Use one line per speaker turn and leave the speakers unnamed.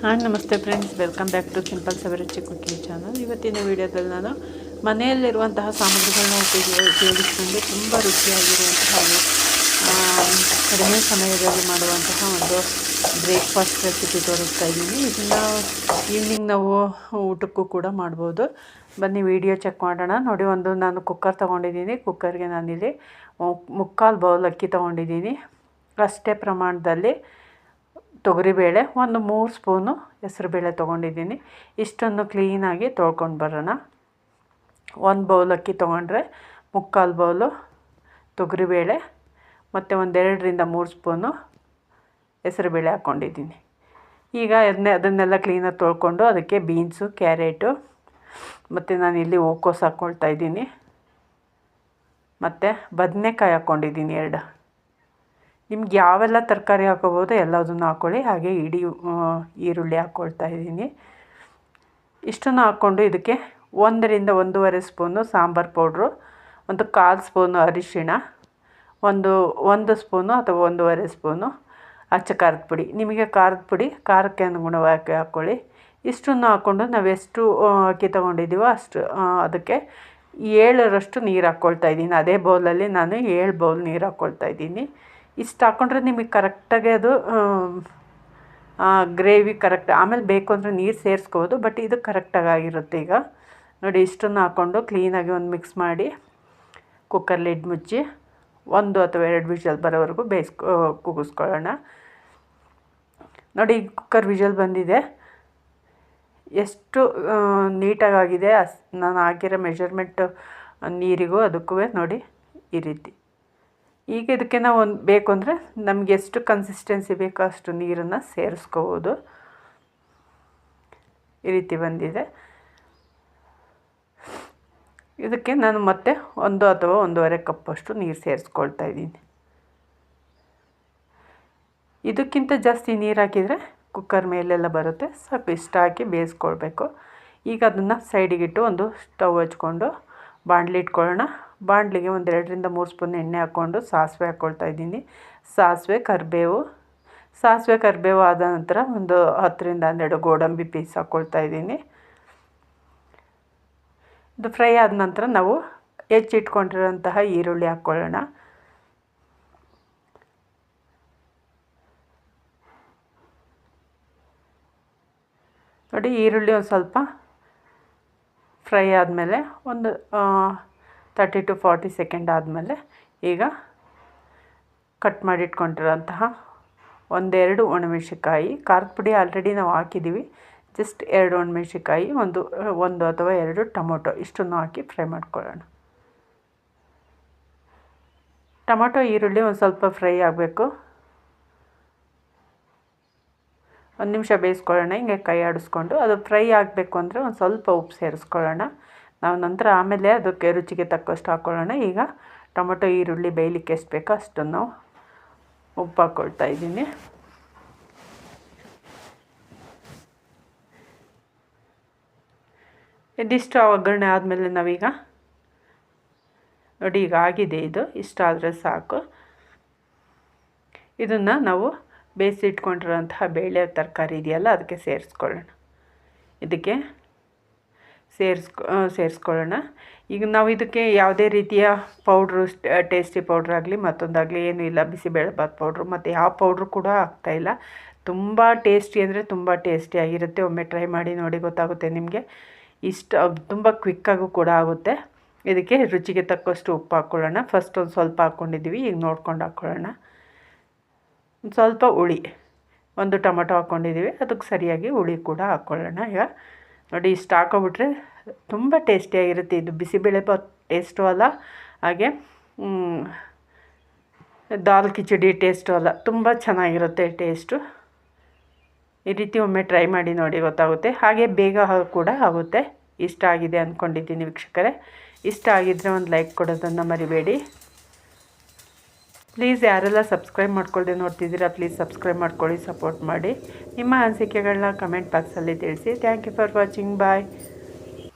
Hi ನಮಸ್ತೆ friends, welcome back to simple Saviruchi cooking channel. ಇವತ್ತಿನ ವಿಡಿಯೋದಲ್ಲಿ ನಾನು ಮನೆಯಲ್ಲಿರುವಂತಹ ಸಾಮಗ್ರಿಗಳನ್ನ ಉಪಯೋಗಿಸಿಕೊಂಡು ತುಂಬ ರುಚಿಯಾಗಿರುವಂತಹ ಕಡಿಮೆ ಸಮಯದಲ್ಲಿ ಮಾಡುವಂತಹ ಒಂದು ಬ್ರೇಕ್ಫಾಸ್ಟ್ ರೆಸಿಪಿ ತೋರಿಸ್ತಾ ಇದ್ದೀನಿ. ಇದನ್ನು ಈವ್ನಿಂಗ್ ನಾವು ಊಟಕ್ಕೂ ಕೂಡ ಮಾಡ್ಬೋದು. ಬನ್ನಿ ವಿಡಿಯೋ ಚೆಕ್ ಮಾಡೋಣ. ನೋಡಿ, ನಾನು ಕುಕ್ಕರ್ ತೊಗೊಂಡಿದ್ದೀನಿ. ಕುಕ್ಕರ್ಗೆ ನಾನಿಲ್ಲಿ 3/4 ಬೌಲ್ ಅಕ್ಕಿ ತೊಗೊಂಡಿದ್ದೀನಿ. ಅಷ್ಟೇ ಪ್ರಮಾಣದಲ್ಲಿ ತೊಗರಿಬೇಳೆ, 3 ಸ್ಪೂನು ಹೆಸರುಬೇಳೆ ತೊಗೊಂಡಿದ್ದೀನಿ. ಇಷ್ಟನ್ನು ಕ್ಲೀನಾಗಿ ತೊಳ್ಕೊಂಡು ಬರೋಣ. 1 ಬೌಲ್ ಅಕ್ಕಿ ತೊಗೊಂಡ್ರೆ 3/4 ಬೌಲು ತೊಗರಿಬೇಳೆ ಮತ್ತು 2-3 ಸ್ಪೂನು ಹೆಸರುಬೇಳೆ ಹಾಕ್ಕೊಂಡಿದ್ದೀನಿ. ಈಗ ಅದನ್ನೆಲ್ಲ ಕ್ಲೀನಾಗಿ ತೊಳ್ಕೊಂಡು ಅದಕ್ಕೆ ಬೀನ್ಸು, ಕ್ಯಾರೆಟು ಮತ್ತು ನಾನಿಲ್ಲಿ ಹೂಕೋಸು ಹಾಕ್ಕೊಳ್ತಾ ಇದ್ದೀನಿ. ಮತ್ತು ಬದನೆಕಾಯಿ ಹಾಕ್ಕೊಂಡಿದ್ದೀನಿ 2. ನಿಮ್ಗೆ ಯಾವೆಲ್ಲ ತರಕಾರಿ ಹಾಕೋಬೋದು ಎಲ್ಲದನ್ನು ಹಾಕ್ಕೊಳ್ಳಿ. ಹಾಗೆ ಇಡೀ ಈರುಳ್ಳಿ ಹಾಕ್ಕೊಳ್ತಾ ಇದ್ದೀನಿ. ಇಷ್ಟನ್ನು ಹಾಕ್ಕೊಂಡು ಇದಕ್ಕೆ 1-1.5 ಸ್ಪೂನು ಸಾಂಬಾರು ಪೌಡ್ರು, 1/4 ಸ್ಪೂನು ಅರಿಶಿಣ, ಒಂದು ಸ್ಪೂನು ಅಥವಾ 1.5 ಸ್ಪೂನು ಅಚ್ಚ ಖಾರದ ಪುಡಿ. ನಿಮಗೆ ಖಾರದ ಪುಡಿ ಖಾರಕ್ಕೆ ಅನುಗುಣವಾಗಿ ಹಾಕ್ಕೊಳ್ಳಿ. ಇಷ್ಟನ್ನು ಹಾಕ್ಕೊಂಡು ನಾವೆಷ್ಟು ಅಕ್ಕಿ ತೊಗೊಂಡಿದ್ದೀವೋ ಅಷ್ಟು ಅದಕ್ಕೆ 7ರಷ್ಟು ನೀರು ಹಾಕ್ಕೊಳ್ತಾ ಇದ್ದೀನಿ. ಅದೇ ಬೌಲಲ್ಲಿ ನಾನು 7 ಬೌಲ್ ನೀರು ಹಾಕ್ಕೊಳ್ತಾ ಇದ್ದೀನಿ. ಇಷ್ಟು ಹಾಕ್ಕೊಂಡ್ರೆ ನಿಮಗೆ ಕರೆಕ್ಟಾಗಿ ಅದು ಗ್ರೇವಿ ಕರೆಕ್ಟ್. ಆಮೇಲೆ ಬೇಕು ಅಂದರೆ ನೀರು ಸೇರಿಸ್ಕೋಬೋದು, ಬಟ್ ಇದು ಕರೆಕ್ಟಾಗಿ ಆಗಿರುತ್ತೆ. ಈಗ ನೋಡಿ, ಇಷ್ಟನ್ನು ಹಾಕ್ಕೊಂಡು ಕ್ಲೀನಾಗಿ ಒಂದು ಮಿಕ್ಸ್ ಮಾಡಿ ಕುಕ್ಕರ್ ಲಿಡ್ ಮುಚ್ಚಿ 1 ಅಥವಾ 2 ವಿಷಲ್ ಬರೋವರೆಗೂ ಕೂಗಿಸ್ಕೊಳ್ಳೋಣ. ನೋಡಿ, ಕುಕ್ಕರ್ ವಿಷಲ್ ಬಂದಿದೆ. ಎಷ್ಟು ನೀಟಾಗಿದೆ ನಾನು ಹಾಕಿರೋ ಮೆಷರ್ಮೆಂಟು ನೀರಿಗೂ ಅದಕ್ಕೂ ನೋಡಿ ಈ ರೀತಿ. ಈಗ ಇದಕ್ಕೆ ನಾವು ಬೇಕು ಅಂದರೆ ನಮಗೆ ಎಷ್ಟು ಕನ್ಸಿಸ್ಟೆನ್ಸಿ ಬೇಕೋ ಅಷ್ಟು ನೀರನ್ನು ಸೇರಿಸ್ಕೋಬೋದು. ಈ ರೀತಿ ಬಂದಿದೆ. ಇದಕ್ಕೆ ನಾನು ಮತ್ತೆ 1 ಅಥವಾ 1.5 ಕಪ್ಪಷ್ಟು ನೀರು ಸೇರಿಸ್ಕೊಳ್ತಾ ಇದ್ದೀನಿ. ಇದಕ್ಕಿಂತ ಜಾಸ್ತಿ ನೀರು ಹಾಕಿದರೆ ಕುಕ್ಕರ್ ಮೇಲೆಲ್ಲ ಬರುತ್ತೆ. ಸಾಕು, ಇಷ್ಟ ಹಾಕಿ ಬೇಯಿಸ್ಕೊಳ್ಬೇಕು. ಈಗ ಅದನ್ನು ಸೈಡಿಗಿಟ್ಟು ಒಂದು ಸ್ಟವ್ ಹಚ್ಕೊಂಡು ಬಾಣಲಿ ಇಟ್ಕೊಳ್ಳೋಣ. ಬಾಣಲಿಗೆ 2-3 ಸ್ಪೂನ್ ಎಣ್ಣೆ ಹಾಕ್ಕೊಂಡು ಸಾಸಿವೆ ಹಾಕ್ಕೊಳ್ತಾ ಇದ್ದೀನಿ. ಸಾಸಿವೆ ಕರಿಬೇವು ಆದ ನಂತರ 10-12 ಗೋಡಂಬಿ ಪೀಸ್ ಹಾಕ್ಕೊಳ್ತಾ ಇದ್ದೀನಿ. ಇದು ಫ್ರೈ ಆದ ನಂತರ ನಾವು ಹೆಚ್ಚಿಟ್ಕೊಂಡಿರೋಂತಹ ಈರುಳ್ಳಿ ಹಾಕ್ಕೊಳ್ಳೋಣ. ನೋಡಿ, ಈರುಳ್ಳಿ ಒಂದು ಸ್ವಲ್ಪ ಫ್ರೈ ಆದಮೇಲೆ ಒಂದು 30-40 ಸೆಕೆಂಡ್ ಆದಮೇಲೆ ಈಗ ಕಟ್ ಮಾಡಿಟ್ಕೊಂಡಿರೋಂತಹ 1-2 ಒಣಮೆಣಸಿನ್ಕಾಯಿ, ಖಾರದ ಪುಡಿ ಆಲ್ರೆಡಿ ನಾವು ಹಾಕಿದ್ದೀವಿ. ಜಸ್ಟ್ 2 ಒಣಮೆಣಸಿನ್ಕಾಯಿ, ಒಂದು ಅಥವಾ 2 ಟೊಮೊಟೊ, ಇಷ್ಟನ್ನು ಹಾಕಿ ಫ್ರೈ ಮಾಡ್ಕೊಳ್ಳೋಣ. ಟೊಮೊಟೊ ಈರುಳ್ಳಿ ಒಂದು ಸ್ವಲ್ಪ ಫ್ರೈ ಆಗಬೇಕು. 1 ನಿಮಿಷ ಬೇಯಿಸ್ಕೊಳ್ಳೋಣ. ಹಿಂಗೆ ಕೈ ಆಡಿಸ್ಕೊಂಡು ಅದು ಫ್ರೈ ಆಗಬೇಕು ಅಂದರೆ ಒಂದು ಸ್ವಲ್ಪ ಉಪ್ಪು ಸೇರಿಸ್ಕೊಳ್ಳೋಣ. ನಾವು ನಂತರ ಆಮೇಲೆ ಅದಕ್ಕೆ ರುಚಿಗೆ ತಕ್ಕಷ್ಟು ಹಾಕ್ಕೊಳ್ಳೋಣ. ಈಗ ಟೊಮೊಟೊ ಈರುಳ್ಳಿ ಬೇಯಲಿಕ್ಕೆ ಎಷ್ಟು ಬೇಕೋ ಅಷ್ಟನ್ನು ಉಪ್ಪು ಹಾಕ್ಕೊಳ್ತಾ ಇದ್ದೀನಿ. ಇದಿಷ್ಟು ಒಗ್ಗರಣೆ ಆದಮೇಲೆ ನಾವೀಗ ನೋಡಿ, ಈಗ ಆಗಿದೆ. ಇದು ಇಷ್ಟಾದರೆ ಸಾಕು. ಇದನ್ನು ನಾವು ಬೇಯಿಸಿಟ್ಕೊಂಡಿರೋಂತಹ ಬೇಳೆ ತರಕಾರಿ ಇದೆಯಲ್ಲ ಅದಕ್ಕೆ ಸೇರಿಸ್ಕೊಳ್ಳೋಣ. ಇದಕ್ಕೆ ಸೇರಿಸ್ಕೊಳ್ಳೋಣ. ಈಗ ನಾವು ಇದಕ್ಕೆ ಯಾವುದೇ ರೀತಿಯ ಪೌಡ್ರು, ಟೇಸ್ಟಿ ಪೌಡ್ರಾಗಲಿ ಮತ್ತೊಂದಾಗಲಿ ಏನೂ ಇಲ್ಲ. ಬಿಸಿಬೇಳೆಬಾತ್ ಪೌಡ್ರು ಮತ್ತು ಯಾವ ಪೌಡ್ರು ಕೂಡ ಹಾಕ್ತಾಯಿಲ್ಲ. ತುಂಬ ಟೇಸ್ಟಿ ಅಂದರೆ ತುಂಬ ಟೇಸ್ಟಿಯಾಗಿರುತ್ತೆ. ಒಮ್ಮೆ ಟ್ರೈ ಮಾಡಿ ನೋಡಿ, ಗೊತ್ತಾಗುತ್ತೆ ನಿಮಗೆ. ತುಂಬ ಕ್ವಿಕ್ಕಾಗೂ ಕೂಡ ಆಗುತ್ತೆ. ಇದಕ್ಕೆ ರುಚಿಗೆ ತಕ್ಕಷ್ಟು ಉಪ್ಪು ಹಾಕ್ಕೊಳ್ಳೋಣ. ಫಸ್ಟ್ ಒಂದು ಸ್ವಲ್ಪ ಹಾಕ್ಕೊಂಡಿದ್ದೀವಿ, ಈಗ ನೋಡ್ಕೊಂಡು ಹಾಕ್ಕೊಳ್ಳೋಣ. ಒಂದು ಸ್ವಲ್ಪ ಹುಳಿ, 1 ಟೊಮೊಟೊ ಹಾಕ್ಕೊಂಡಿದ್ದೀವಿ, ಅದಕ್ಕೆ ಸರಿಯಾಗಿ ಹುಳಿ ಕೂಡ ಹಾಕ್ಕೊಳ್ಳೋಣ. ಈಗ ನೋಡಿ, ಇಷ್ಟು ಹಾಕೋಬಿಟ್ರೆ ತುಂಬ ಟೇಸ್ಟಿಯಾಗಿರುತ್ತೆ. ಇದು ಬಿಸಿಬೇಳೆಬಾತ್ ಟೇಸ್ಟು ಅಲ್ಲ, ಹಾಗೆ ದಾಲ್ ಕಿಚಡಿ ಟೇಸ್ಟು ಅಲ್ಲ, ತುಂಬ ಚೆನ್ನಾಗಿರುತ್ತೆ ಟೇಸ್ಟು. ಈ ರೀತಿ ಒಮ್ಮೆ ಟ್ರೈ ಮಾಡಿ ನೋಡಿ, ಗೊತ್ತಾಗುತ್ತೆ. ಹಾಗೆ ಬೇಗ ಕೂಡ ಆಗುತ್ತೆ. ಇಷ್ಟ ಆಗಿದೆ ಅಂದ್ಕೊಂಡಿದ್ದೀನಿ ವೀಕ್ಷಕರೇ. ಇಷ್ಟ ಆಗಿದ್ದರೆ ಒಂದು ಲೈಕ್ ಕೊಡೋದನ್ನು ಮರಿಬೇಡಿ. ಪ್ಲೀಸ್ ಯಾರೆಲ್ಲ ಸಬ್ಸ್ಕ್ರೈಬ್ ಮಾಡ್ಕೊಳ್ಳದೆ ನೋಡ್ತಿದ್ದೀರಾ, ಪ್ಲೀಸ್ ಸಬ್ಸ್ಕ್ರೈಬ್ ಮಾಡ್ಕೊಳ್ಳಿ, ಸಪೋರ್ಟ್ ಮಾಡಿ. ನಿಮ್ಮ ಅನಿಸಿಕೆಗಳನ್ನ ಕಮೆಂಟ್ ಬಾಕ್ಸಲ್ಲಿ ತಿಳಿಸಿ. Thank you for watching. Bye.